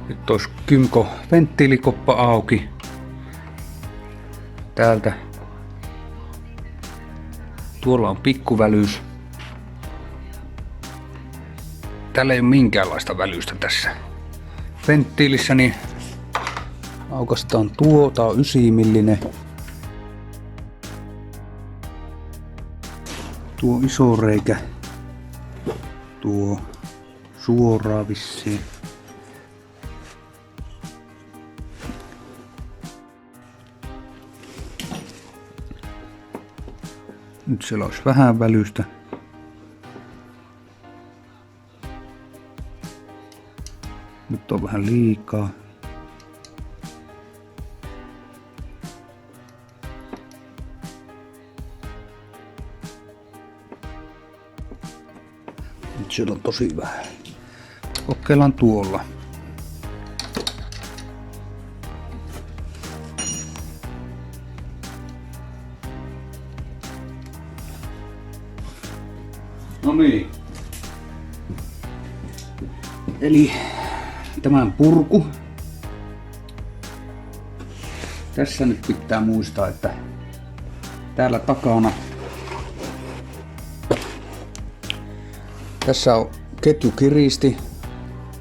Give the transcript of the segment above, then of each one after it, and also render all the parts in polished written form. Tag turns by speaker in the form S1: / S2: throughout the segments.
S1: Nyt olisi Kymco venttiilikoppa auki. Täältä. Tuolla on pikkuvälyys. Täällä ei ole minkäänlaista välystä tässä venttiilissä, niin aukaistaan tuo. Tää on 9 millinen. Tuo iso reikä. Tuo suoraan vissiin. Nyt siellä olisi vähän välystä. Nyt on vähän liikaa. Nyt siellä on tosi vähän. Kokeillaan tuolla. No niin. Eli tämän purku. Tässä nyt pitää muistaa, että täällä takana tässä on ketjukiristi.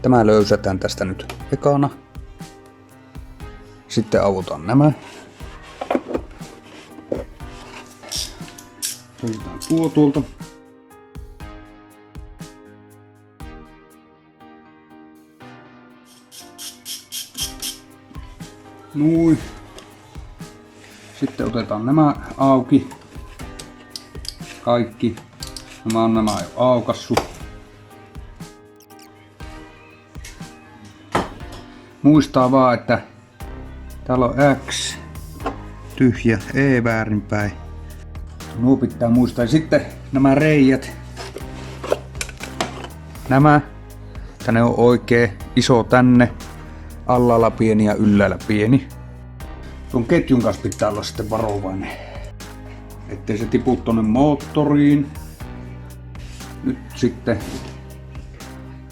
S1: Tämä löysätään tästä nyt ekana. Sitten avutaan nämä. Otetaan tuo tuolta. Noin. Sitten otetaan nämä auki. Kaikki. Nämä jo aukassu. Muistaa vaan, että täällä on X tyhjä, E väärinpäin. Nuo pitää muistaa. Ja sitten nämä reijät. Nämä. Tänne on oikein iso tänne. Alhaalla pieni ja ylhäällä pieni. Tuon ketjun kanssa pitää olla sitten varovainen, ettei se tipu tonne moottoriin. Nyt sitten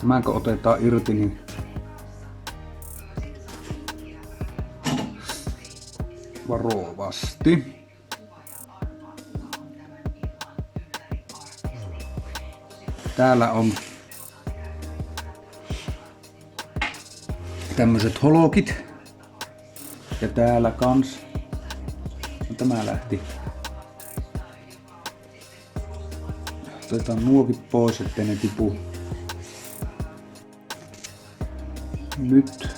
S1: tämän kun otetaan irti, niin varovasti. Täällä on tämmöiset holokit. Ja täällä kans. No, tämä lähti. Otetaan nuokin pois, ettei ne tipu. Nyt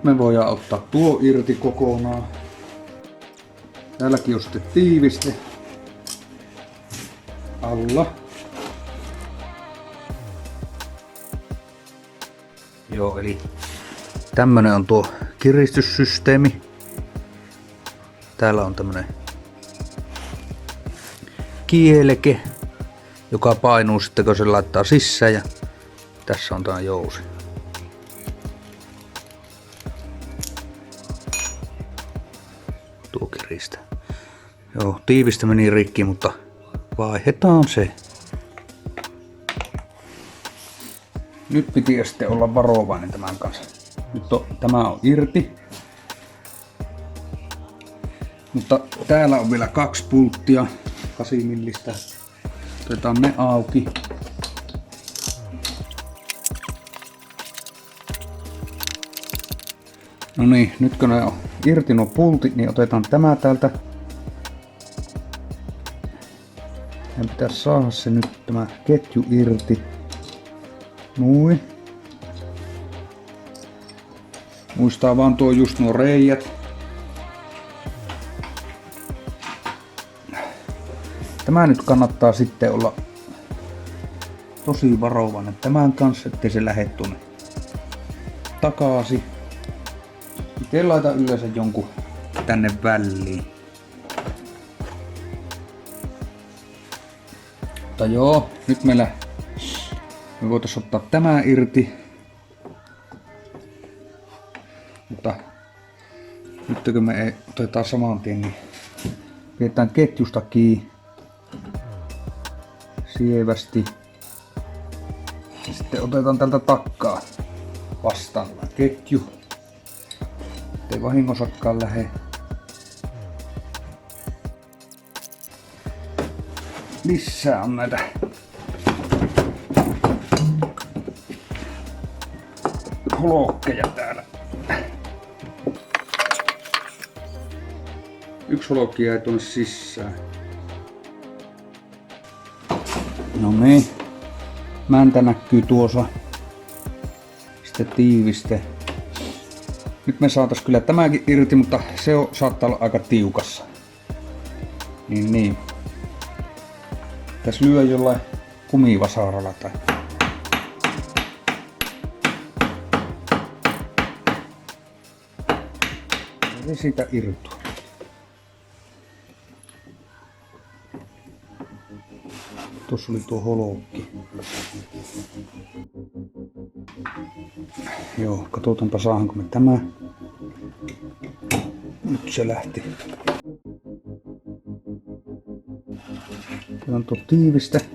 S1: me voidaan ottaa tuo irti kokonaan. Täälläkin on sitten tiiviste alla. Joo, eli tämmönen on tuo kiristyssysteemi. Täällä on tämmönen kieleke, joka painuu sitten kun se laittaa sisään, ja tässä on tää jousi. Tuo kiristää. Joo, tiivistä meni rikki, mutta vaihdetaan se. Nyt piti sitten olla varovainen tämän kanssa. Nyt tämä on irti. Mutta täällä on vielä 2 pulttia 8 millistä. Otetaan ne auki. No niin, nyt kun ne on irti nuo pultit, niin otetaan tämä täältä. Meidän pitäisi saada se nyt tämä ketju irti. Noin. Muistaa vaan tuo just nuo reijät. Tämä nyt kannattaa sitten olla tosi varovainen tämän kanssa, ettei se lähde tuonne takaisin. Itse laitan yleensä jonkun tänne väliin. Mutta joo, nyt me voitaisiin ottaa tämä irti. Mutta nyt kun me otetaan saman tien, niin pidetään ketjusta kiinni sievästi. Sitten otetaan tältä takkaa vastaan tämä ketju, ettei vahingossakaan lähde. Lisää on näitä holokkeja täällä. Yksi holokki jäi tuonne sisään. No niin. Mäntä näkyy tuossa. Sitten tiiviste. Nyt me saatais kyllä tämäkin irti, mutta se saattaa olla aika tiukassa. Niin. Tässä lyö jollain kumivasaralla tai. Ei siitä irtoa. Tuossa oli tuo holokki. Joo, katsotaanpa saahanko me tämä. Nyt se lähti. Otetaan tuo tiiviste.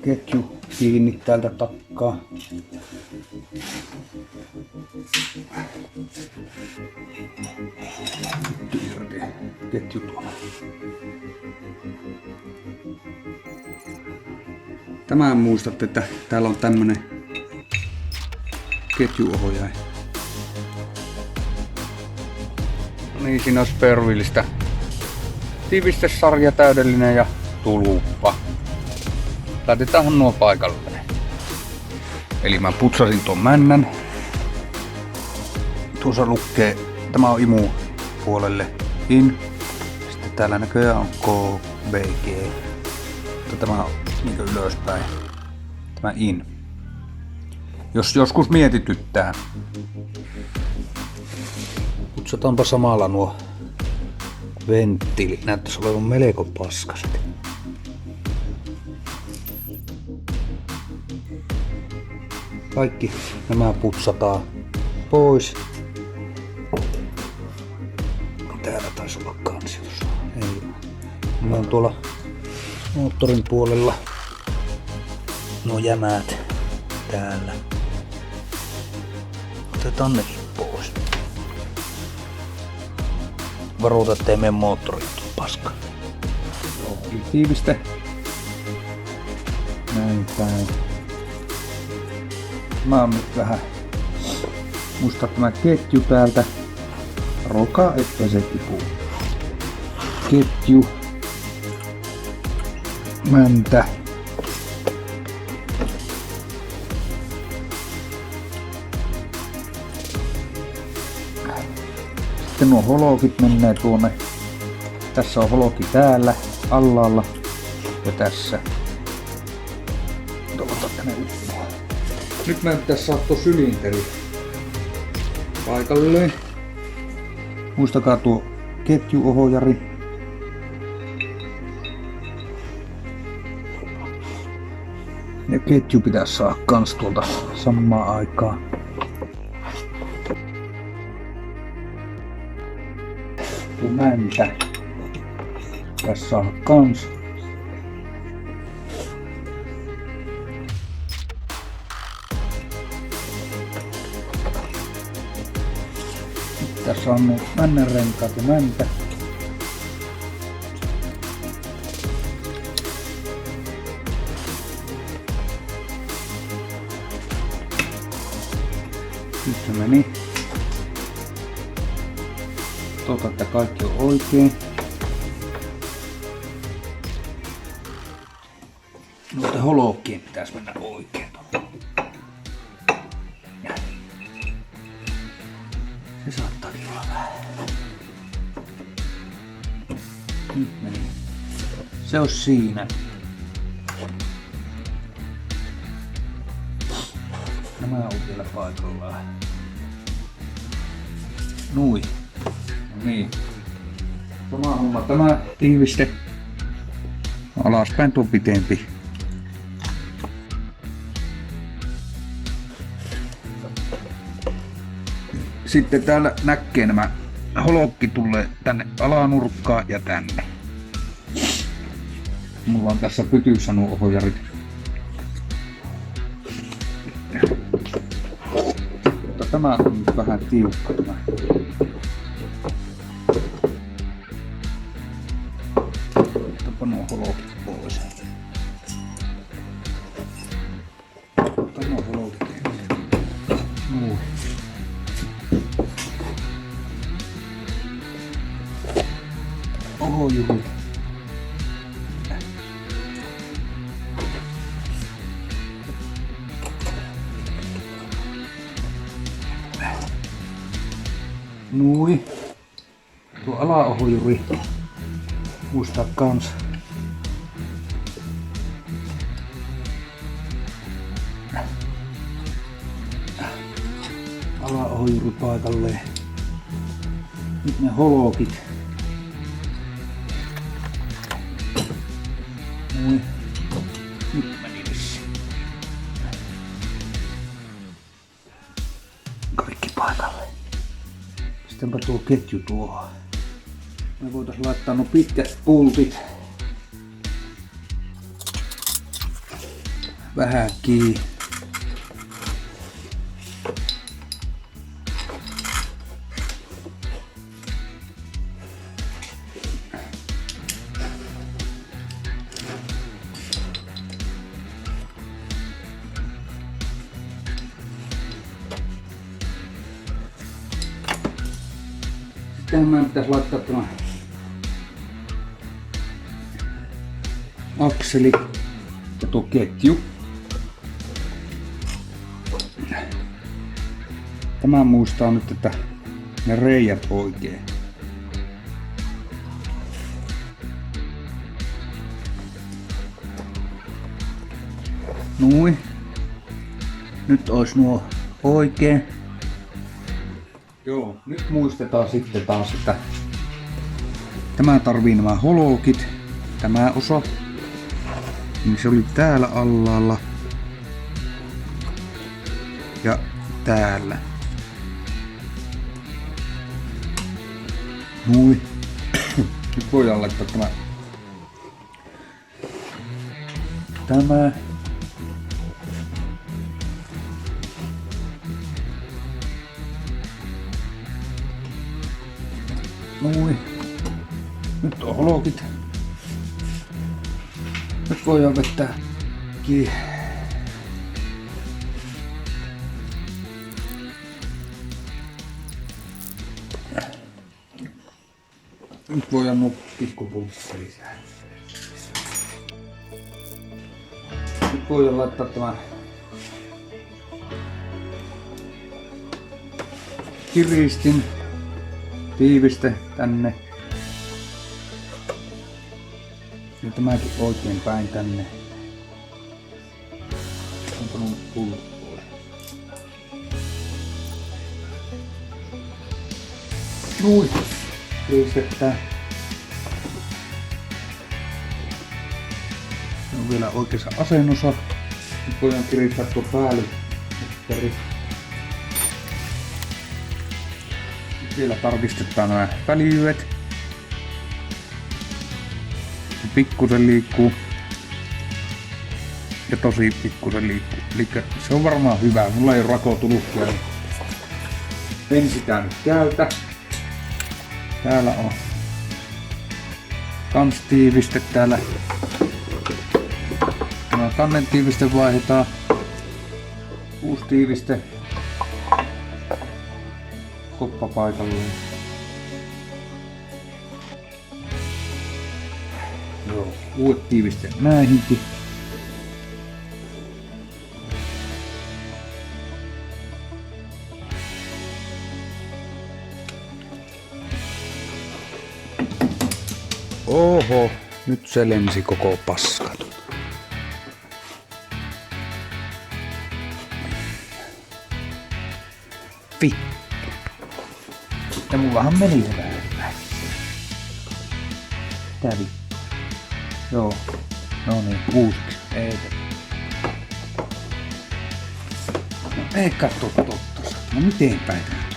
S1: Ketju kiinni täältä takkaa. Ketju tuolla. Tämän muistatte, että täällä on tämmönen ketjuohjaaja. Niin, siinä on Sperwillistä tiivistesarja täydellinen ja tulppa. Laitetaanhan nuo paikalleen. Eli mä putsasin tuon männän. Tuossa lukee, tämä on imu puolelle in. Sitten täällä näköjään on KBG. Mutta tämä on niin ylöspäin. Tämä in. Jos joskus mietityttää. Kutsutaanpa samalla nuo venttiilit. Näyttäisi olevan melko paskaset. Kaikki nämä putsataan pois. Täällä taisi olla kansi tuossa. Ei. Meillä on tuolla moottorin puolella nuo jämät täällä. Otetaan nekin pois. Varoita, ettei mene moottorit tuu paska. Tiiviste. Näin päin. Mä oon nyt vähän muistaa tämä ketju täältä. Roka, että se tipuu. Ketju. Mäntä. Sitten nuo holokit menee tuonne. Tässä on holokki täällä, alhaalla ja tässä. Toivotaan tänne uppoa. Nyt mä pitäis saada tuo sylinteri paikalleen. Muistakaa tuo ketjuohjari. Ja ketju pitäisi saada kans tuolta samaan aikaan. Tuo mäntä pitäisi saada kans. Tässä on ne männän renkaat ja mäntä. Nyt se meni. Totta, että kaikki on oikein. Noiden holokkien pitäisi mennä oikein. Se saattaakin olla vähän. Nyt meni. Se on siinä. Nämä on vielä paikallaan. Nui. No niin. Sama homma. Tämä tiiviste. Alaspäin tuo pitempi. Sitten täällä näkee nämä holokki tulee tänne alanurkkaan ja tänne. Mulla on tässä pytyssä nuo ohjarit. tämä on nyt vähän tiukka tämä. Otapa nuo holokit pois. Ota nuo holokit. Noin. Oho juhu. Nui. Tuo alaohjuri. Muistaa kans. Alaohjuri paikalleen. Nyt ne holokit. Nui. Nyt meni vissiin. Kaikki paikalle. Sittenpä tuo ketju tuohon. Me voitais laittaa nuo pitkät pultit vähän kiinni. Tähän pitäisi laittaa tämä akseli ja tuo ketju. Tämä muistaa nyt, että ne reijät oikein. Noin. Nyt olisi nuo oikein. Joo, nyt muistetaan sitten taas, että tämä tarvii nämä holokit, tämä osa, niin se oli täällä alhaalla ja täällä. Noin. Nyt voidaan laittaa tämä. Noin. Nyt on holokit. Nyt voidaan vetää kiinni. Nyt voidaan nuo pikkupulssit lisää. Nyt voidaan laittaa tämä kiristin tiiviste tänne. Ja tämäkin oikein päin tänne. Onko nuo pullut pois? Noin. Tiivistetään. Se on vielä oikeassa asennossa. Nyt voidaan kiristää tuo päälle. Vielä tarkistetaan nämä välivyöt. Pikkusen liikkuu. Ja tosi pikkusen liikkuu. Eli se on varmaan hyvä. Mulla ei ole rako tullut vielä. En sitä nyt käytä. Täällä on kans tiiviste täällä. Tämä kannen tiiviste vaihdetaan. Uusi tiiviste. Koppa paikalleen. Joo, uudet tiivisteet näihinkin. Oho, nyt se lensi koko paska. Ja mullahan meni se vähän. Kävi. Joo. No niin, uusiksi. Ei. No ei katso totta. No miten päin tää?